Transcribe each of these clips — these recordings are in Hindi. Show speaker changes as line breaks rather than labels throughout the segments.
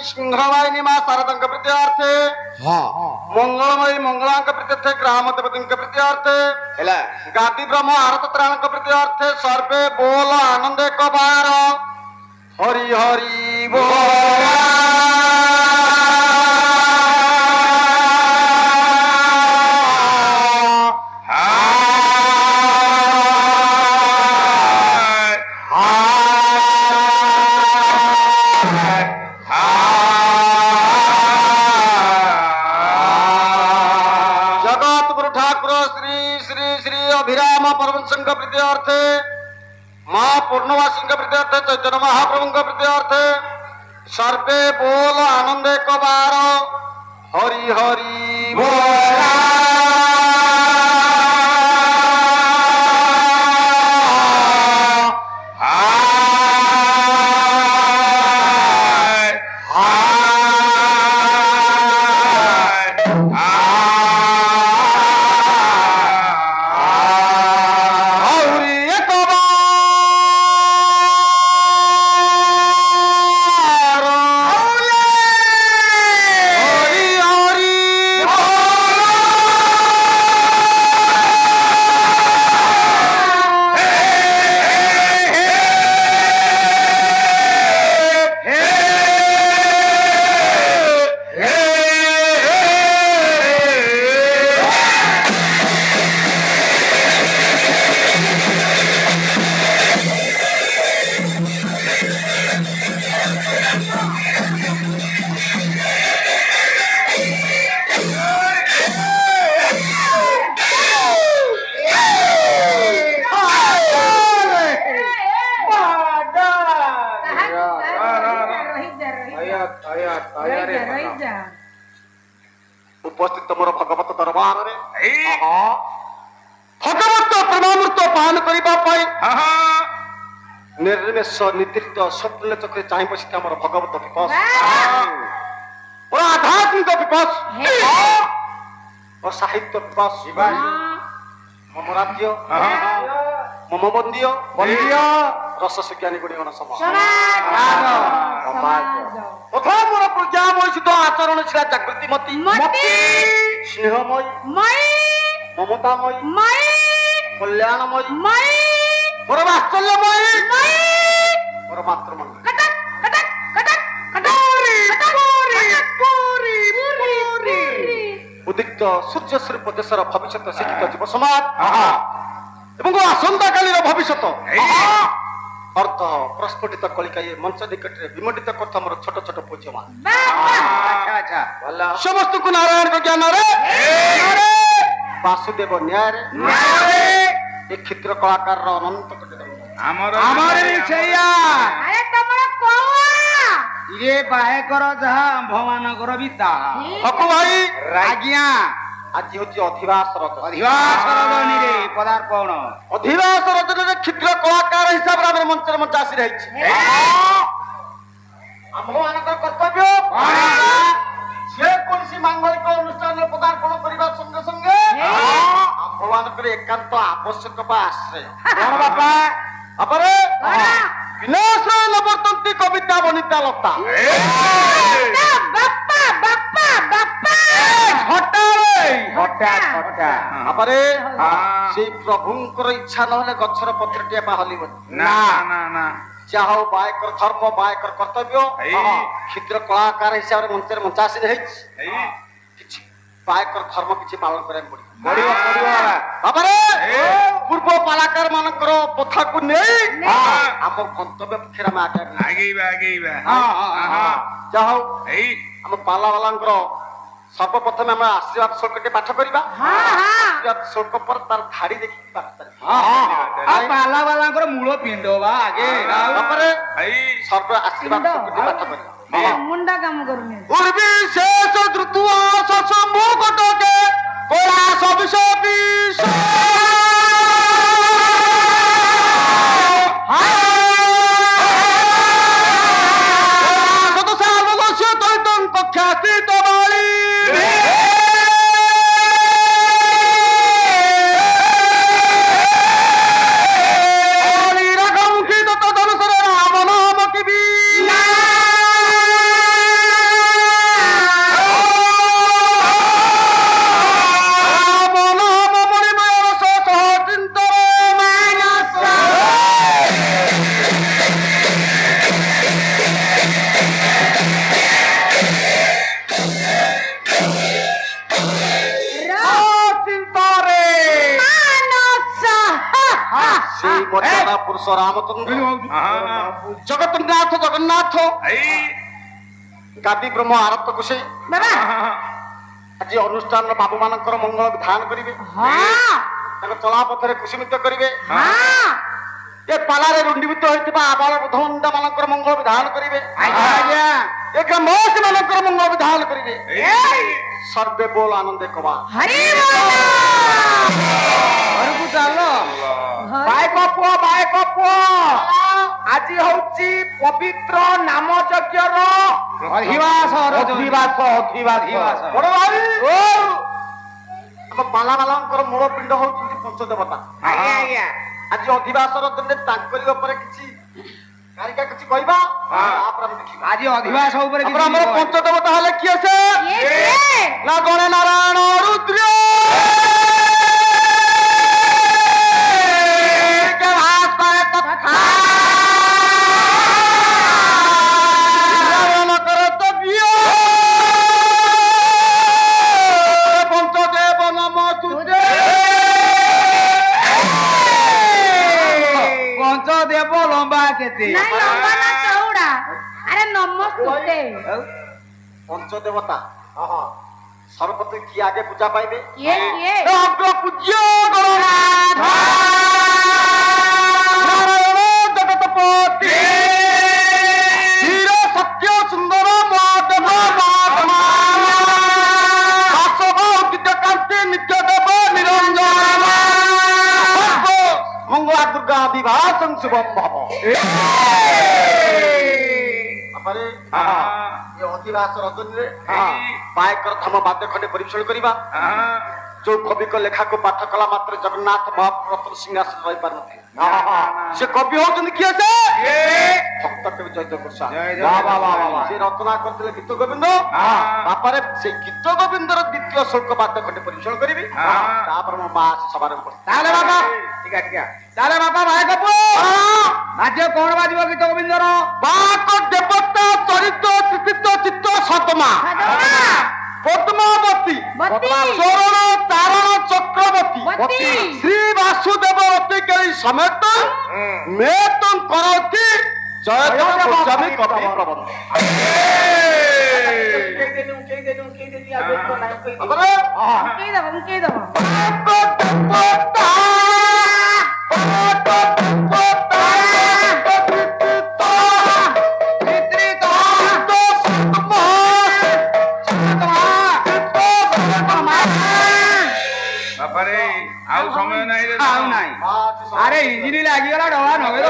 सिंहवाहिनी मां शारदंक प्रीत्यार्थे मंगलमयी मंगलांक प्रीत्यर्थे ग्राम देवतींक प्रीत्यार्थे गादी ब्रह्म आरत त्राणक प्रीत्यार्थे सर्वे बोल आनंदे कबार हरि हरि बोल। प्रीत्यार्थे मां पूर्णवासी प्रीत्यार्थे चैतन्य महाप्रभु प्रीत्यार्थे सर्वे बोल आनंदे कबार हरि हरि बोल। उपस्थित मोर भगवत दरबार रे भगवत प्रेमामृत पान करने निर्निमेष निद्रित स्वप्न चक्रे चाह बसी आम भगवत विपस और आध्यात्मिक विपस और साहित्य विपस मम राज्य मम बंदीय रस शिक्षानी गुण तथा मोर प्रजा वैशित आचरण छिड़ा जागृति मती स्नेहमयी ममतामयी कल्याणमयी मोर वात्सल्यमयी मोर मातृमंडल उदित सूर्य स्वरूप देशर भविष्य शिक्षित जीव समाज एवं आसंता काली भविष्य अर्थ प्रस्फुटित कलिका ये मंच निकट में विमंडित करता मोर छोट छोट पूज्य मान समस्त को नारायण को ज्ञान रे वासुदेव न्याय रे क्षुद्र कलाकार अनंत
ये बाहे करो जहा भगवान करो बीता
हकु भाई
रागिया
आज होची अधिवास रज
रे पदार्पण
अधिवास रज रे क्षुद्र कलाकार हिसाब रे मंच मंच आसी रही हम मानकर कर्तव्य जे कोनसी मांगलिक अनुष्ठान पदार्पण करबा संगे संगे हम भगवान करे एकांत आवश्यक बा आश्रय कोन बापा अपरे विनाश नवर्तन्ति कविता वनिता लता बापा बापा बापा हटा रे हटा हटा अपरे से प्रभुंकर इच्छा नहले गछर पत्रटिया पा हलिबो
ना ना ना
चाहो बायकर धर्म बायकर कर्तव्य क्षुद्र कलाकार हिसाब रे मंचर मंचासी रही किछि बायकर धर्म किछि पालन करे पड़िबो अपरे पूर्व कलाकार मानकर पथा को नहीं हम गंतव्य पक्षरा में आगेबा
आगेबा
चाहो हम पाला वालांकर ସର୍ବପ୍ରଥମେ ଆମେ ଆଶୀର୍ବାଦ ଶ୍ଲୋକଟି ପାଠ କରିବା। ଆଶୀର୍ବାଦ ଶ୍ଲୋକ ପରେ ତାର ଧାଡି ଦେଖିକି ପାଠ କରିବା।
ପାଲା ବାଲାଙ୍କର ମୂଳ ପିଣ୍ଡ ବା ଆଗେ
ତାପରେ ସର୍ବ ଆଶୀର୍ବାଦ ଶ୍ଲୋକଟି ପାଠ କରିବା।
ମୁଣ୍ଡା କାମ କରୁନି।
ଉର୍ବିଶେଷ ଧୃତ୍ୱ ଶଶମ୍ଭୁ କଟକେ କୈଳାସ ବିଷ ବିଷ पुरुष रामचंद्र जगन्नाथ जगन्नाथ गादी ब्रह्म आरत कुशे आज अनुष्ठान बाबू मानकर मंगल विधान करिवे चला पथरे कुसुमित करिवे ए पालारे रुंडीभूत होइतिबा आबाल बुधवंदा मानकर मंगल विधान करिवे ए ग्रामवासी मानकर मंगल विधान करिवे सर्वे बोल आनंदे कबा
हरि
ଘରକୁ ଚାଲ ବାଇକ ପୁଅ ଆଜି ହଉଛି ପବିତ୍ର ନାମ ଯଜ୍ଞର ଅଧିବାସ ବଡ ଭାଇ
ଆମ ବାଲା ବାଲାଙ୍କର ମୂଳ ପିଣ୍ଡ ହଉଛନ୍ତି ପଞ୍ଚଦେବତା। ଆଜି ଅଧିବାସର ଦିନରେ ତାଙ୍କରି ଉପରେ କିଛି କାରିକା କିଛି କହିବା ତାପରେ ଆମେ ଦେଖିବା।
ଆଜି ଅଧିବାସ ଉପରେ
ଆମର ପଞ୍ଚଦେବତା ହେଲେ କିଏ ସେ ନା ଗଣେ ନାରାୟଣ ରୁଦ୍ର पंचदेवता सर्वप्रथम किए आगे पूजा पाइबे पूज्य जगतपति सत्य सुंदर कांति नित्य देव निरंजन मंगला दुर्गा विभाषं शुभम भव। अधिवास रजनी पायकर धाम बाद्य खंडे परिवेषण करवा जो कवि को लेखा को पाठ कला मात्र जगन्नाथ महाप्रभु सिंहासन रही पार से कवि होती किए से भक्त कवि जयदेव गोस्वामी से रचना करते गीत गोविंद बापारे से गीत गोविंदर द्वितीय श्लोक बाद्य खंडे परिवेषण करी मो माँ सभार
बापा भाई कपू राज्य कौन बाजिब गीत गोविंदर
बाक देवता चरित्र चित्त चित्त सतमा पद्मावती चरण तारण चक्रवर्ती श्री वासुदेवती के समेत में तुम करती जयदेव गोस्वामी कवि प्रबंध
समय नहीं अरे इंजिन लगिगला डवा नगे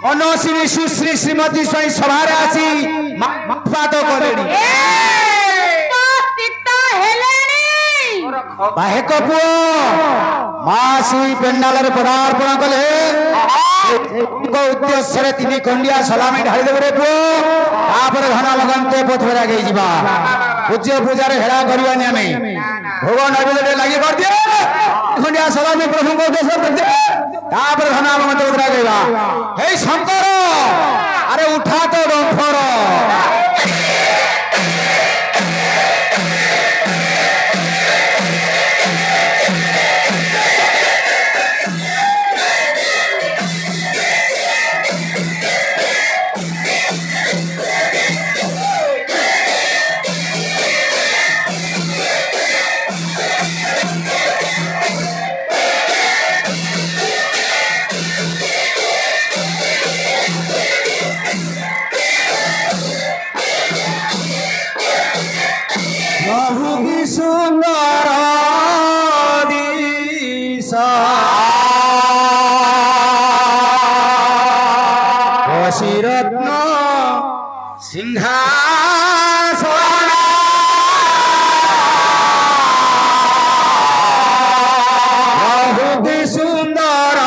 मनोश्री सुश्री श्रीमती स्वयं सभार आसी पाद कलेनी बाहेक पुओ मासी पेंडाल पदार्पण कले उद्देश्य तीन खंडिया सलामी ढाली देवे रे पुओ तापर घना लगनते पथरा गई जीवा पूज्य पूजा रे हेड़ा करिवानी आमे भोग नैवेद्य लागि कर दिए खंडिया सलामी प्रभु को उद्देश्य कर दे तापर घना लगनते पथरा गईवा हे शंकर अरे उठा तो डंफर सुंदर दिशा रत्न सिंहासन बहुत सुंदर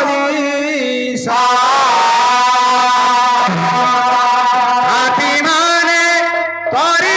दिशा हाथी माने तरी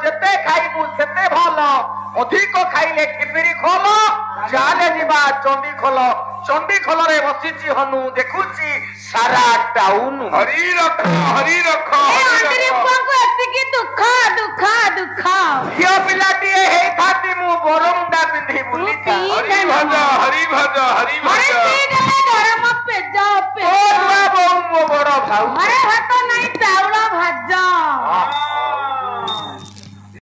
जेते खाइबू सेते भल अधिक खाइले किपिरी खोल जाले जीवा चंडी खोल रे बसिची हनु देखुची सारा टाउन हरि रख हरि को एतिकी दुख दुख दुख हियो पिलाटी हे थाती मु बरमुंडा पिंधी बुली हरि भज अरे गरम पेजा पे ओ बड़ा भाऊ अरे हट नहीं चावल भाज